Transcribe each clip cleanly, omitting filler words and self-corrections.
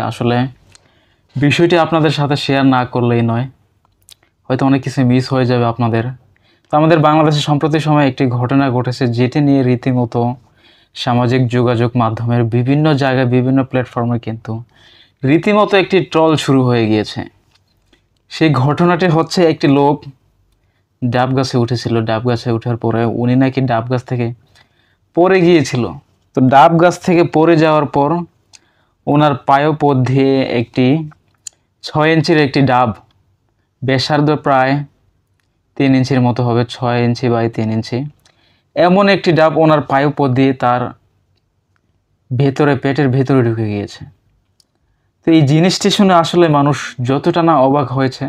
আসলে বিষয়টি আপনাদের সাথে শেয়ার না করলেই নয়, হয়তো অনেক কিছু মিস হয়ে যাবে আপনাদের। তো আমাদের বাংলাদেশে সম্প্রতি সময়ে একটি ঘটনা ঘটেছে, যেটি নিয়ে রীতিমতো সামাজিক যোগাযোগ মাধ্যমের বিভিন্ন জায়গায় বিভিন্ন প্ল্যাটফর্মে কিন্তু রীতিমতো একটি ট্রল শুরু হয়ে গিয়েছে। সেই ঘটনাটি হচ্ছে, একটি লোক ডাব গাছে উঠেছিল। ডাব গাছে ওঠার পরে উনি নাকি ডাব গাছ থেকে পড়ে গিয়েছিল। তো ডাব গাছ থেকে পড়ে যাওয়ার পর ওনার পায়পথ দিয়ে একটি 6 ইঞ্চির একটি ডাব, ব্যাসার্ধ প্রায় 3 ইঞ্চির মতো হবে, 6 ইঞ্চি বাই 3 ইঞ্চি, এমন একটি ডাব ওনার পায়পথ দিয়ে তার ভেতরে, পেটের ভেতরে ঢুকে গিয়েছে। তো এই জিনিসটি শুনে আসলে মানুষ যতটা না অবাক হয়েছে,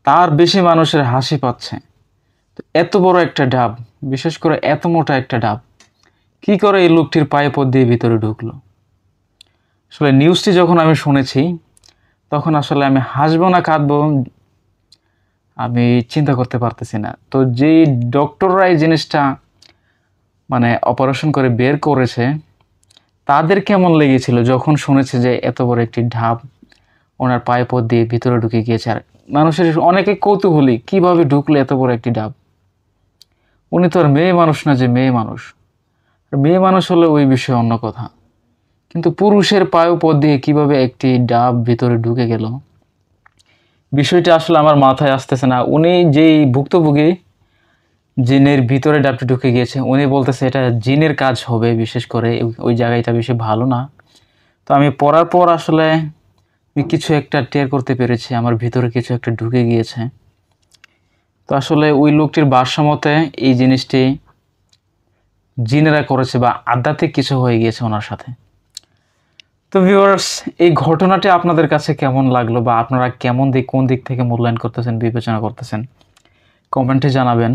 তার বেশি মানুষের হাসি পাচ্ছে। তো এত বড় একটা ডাব, বিশেষ করে এত মোটা একটা ডাব, কি করে এই লোকটির পায়পথ দিয়ে ভিতরে ঢুকলো? আসলে নিউজটি যখন আমি শুনেছি, তখন আসলে আমি হাসবো না কাঁদবো আমি চিন্তা করতে পারতেছি না। তো যেই ডক্টররা এই জিনিসটা অপারেশন করে বের করেছে, তাদের কেমন লেগেছিল যখন শুনেছে যে এত বড় একটি ডাব ওনার পায়পথ দিয়ে ভিতরে ঢুকে গিয়েছে। আর মানুষের অনেকে কৌতূহলী, কিভাবে ঢুকলো এত বড় একটি ডাব। উনি তো আর মেয়ে মানুষ না যে মেয়ে মানুষ, মেয়ে মানুষ হলে ওই বিষয়ে অন্য কথা, কিন্তু পুরুষের পায়পথ দিয়ে কিভাবে একটি ডাব ভিতরে ঢুকে গেল, বিষয়টা আসলে আমার মাথায় আসতেছে না। উনি যেই ভুক্তভোগী, জিনের ভিতরে ডাবটি ঢুকে গিয়েছে, উনি বলতেছে এটা জিনের কাজ হবে, বিশেষ করে ওই জায়গাটা বেশি ভালো না। তো আমি পড়ার পর আসলে কিছু একটা টের করতে পেরেছি, আমার ভিতরে কিছু একটা ঢুকে গিয়েছে। তো আসলে ওই লোকটির ভাষ্যমতে এই জিনিসটি জিনেরা করেছে বা আধ্যাত্মিক কিছু হয়ে গিয়েছে ওনার সাথে। তো ভিউয়ার্স, এই ঘটনাটি আপনাদের কাছে কেমন লাগলো, বা আপনারা কোন দিক থেকে মূল্যায়ন করতেছেন, বিবেচনা করতেছেন, কমেন্টে জানাবেন।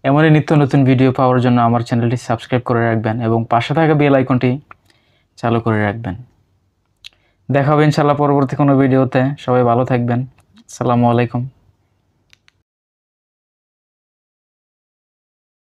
এমনই নিত্য নতুন ভিডিও পাওয়ার জন্য আমার চ্যানেলটি সাবস্ক্রাইব করে রাখবেন এবং পাশে থাকা বেল আইকনটি চালু করে রাখবেন। দেখা হবে ইনশাআল্লাহ পরবর্তী কোনো ভিডিওতে। সবাই ভালো থাকবেন। আসসালামু আলাইকুম।